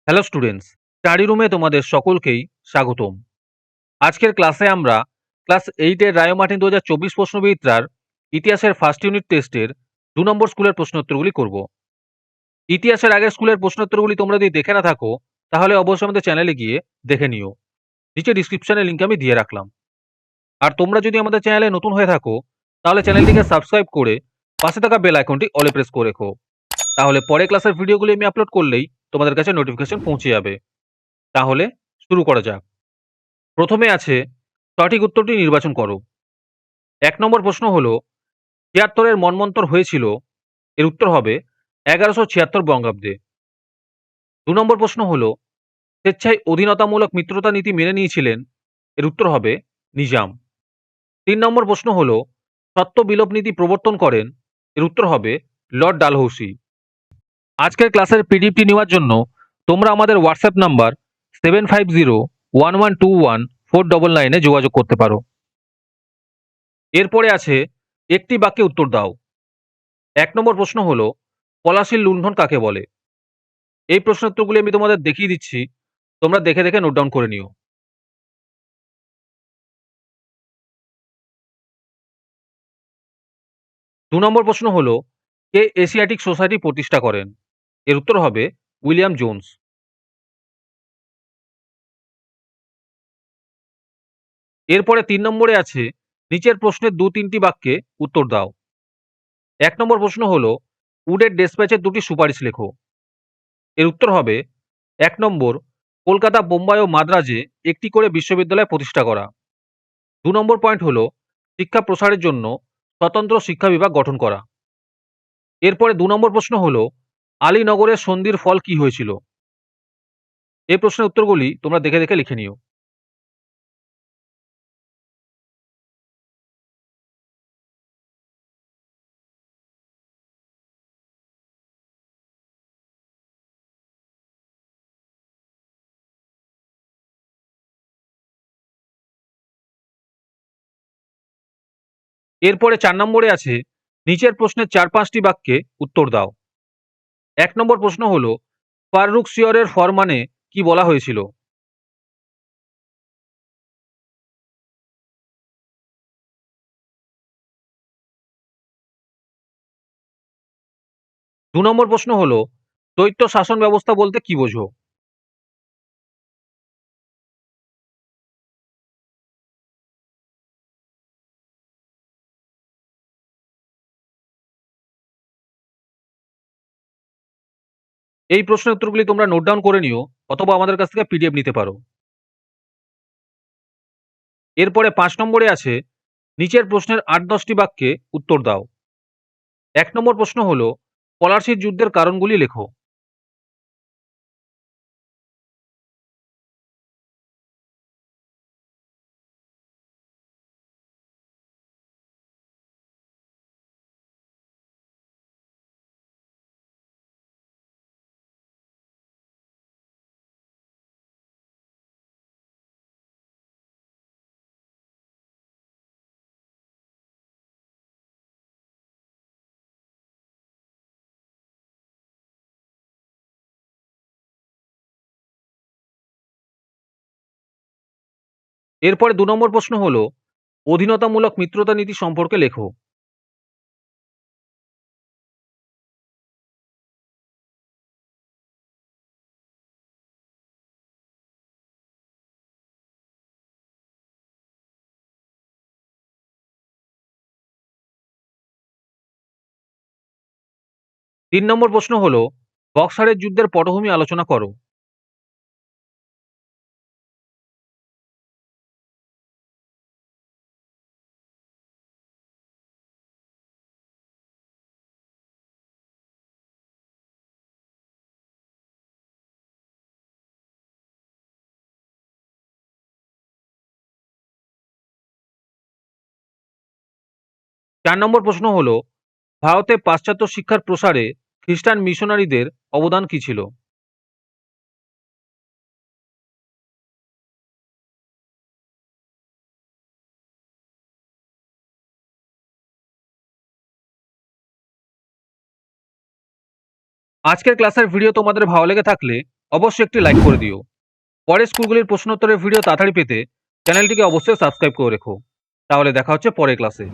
Hello students, study রুমে তোমাদের সকলকেই স্বাগতম। আজকের ক্লাসে আমরা ক্লাস 8 এর রায় মার্টিন 2024 প্রশ্নবিচিত্রার ইতিহাসের ফার্স্ট ইউনিট টেস্টের 2 নম্বর স্কুলের প্রশ্নোত্তরগুলি করব। ইতিহাসের আগের স্কুলের প্রশ্নোত্তরগুলি তোমরা যদি দেখে না থাকো তাহলে অবশ্যই আমাদের চ্যানেলে গিয়ে দেখে নিও। নিচে ডিসক্রিপশনে লিংক আমি দিয়ে রাখলাম। আর তোমরা যদি আমাদের চ্যানেলে নতুন হয়ে থাকো তাহলে চ্যানেলটিকে সাবস্ক্রাইব করে পাশে থাকা বেল আইকনটি অলে প্রেস করে রেখো। তাহলে পরে ক্লাসের ভিডিওগুলি আমি আপলোড করলেই তোমাদের কাছে নোটিফিকেশন পৌঁছে যাবে। তাহলে শুরু করা যাক। প্রথমে আছে সঠিক উত্তরটি নির্বাচন করো। ১ নম্বর প্রশ্ন হলো ৭৬ মন্বন্তর হয়েছিল, এর উত্তর হবে ১১৭৬ বঙ্গাব্দে। ২ নম্বর প্রশ্ন হলো স্বেচ্ছায় অধীনতামূলক মিত্রতা নীতি মেনে নিয়েছিলেন, এর উত্তর হবে নিজাম। ৩ নম্বর প্রশ্ন হলো সত্ত্ব বিলোপ নীতি প্রবর্তন করেন, এর উত্তর হবে লর্ড ডালহৌসি। আজকের ক্লাসের পিডিএফটি নেওয়ার জন্য তোমরা আমাদের হোয়াটসঅ্যাপ নাম্বার 7501121499 এ যোগাযোগ করতে পারো। এরপরে আছে একটি বাক্যে উত্তর দাও। ১ নম্বর প্রশ্ন হলো পলাশীর লুণ্ঠন কাকে বলে? এই প্রশ্নের উত্তরগুলি আমি তোমাদের দেখিয়ে দিচ্ছি, তোমরা দেখে দেখে নোট ডাউন করে নিও। ২ নম্বর প্রশ্ন হলো কে এশিয়াটিক সোসাইটি প্রতিষ্ঠা করেন? এর উত্তর হবে উইলিয়াম জোন্স। এরপরে ৩ নম্বরে আছে নিচের প্রশ্নের ২-৩টি বাক্যে উত্তর দাও। ১ নম্বর প্রশ্ন হলো উডের ডেসপ্যাচের ২টি সুপারিশ লেখো। এর উত্তর হবে ১ নম্বর কলকাতা, বোম্বাই ও মাদ্রাজে একটি করে বিশ্ববিদ্যালয় প্রতিষ্ঠা করা। ২ নম্বর পয়েন্ট হলো শিক্ষা প্রসারের জন্য স্বতন্ত্র শিক্ষা বিভাগ গঠন করা। এরপরে ২ নম্বর প্রশ্ন হলো আলীনগরের সন্ধির ফল কি হয়েছিল? এই প্রশ্নের উত্তরগুলি তোমরা দেখে দেখে লিখে নিও। এরপরে ৪ নম্বরে আছে নিচের প্রশ্নের ৪-৫টি বাক্যে উত্তর দাও। ১ নম্বর প্রশ্ন হলো ফাররুখ সিয়রের ফরমানে কি বলা হয়েছিল? ২ নম্বর প্রশ্ন হলো দ্বৈত শাসন ব্যবস্থা বলতে কি বোঝো? এই প্রশ্নের উত্তরগুলি তোমরা নোট ডাউন করে নিও অথবা আমাদের কাছ থেকে পিডিএফ নিতে পারো। এরপরে ৫ নম্বরে আছে নিচের প্রশ্নের ৮-১০টি বাক্যে উত্তর দাও। ১ নম্বর প্রশ্ন হলো পলাশীর যুদ্ধের কারণগুলি লেখো। এরপরে ২ নম্বর প্রশ্ন হলো অধীনতামূলক মিত্রতা নীতি সম্পর্কে লেখো। ৩ নম্বর প্রশ্ন হলো বক্সারের যুদ্ধের পটভূমি আলোচনা করো। চার নম্বর প্রশ্ন হলো ভারতে পাশ্চাত্য শিক্ষার প্রসারে খ্রিস্টান মিশনারিদের অবদান কি ছিল? আজকের ক্লাসের ভিডিও তোমাদের ভালো লেগে থাকলে অবশ্যই একটি লাইক করে দিও। পরের স্কুলগুলির প্রশ্নোত্তরের ভিডিও তাড়াতাড়ি পেতে চ্যানেলটিকে অবশ্যই সাবস্ক্রাইব করে রেখো। তাহলে দেখা হচ্ছে পরের ক্লাসে।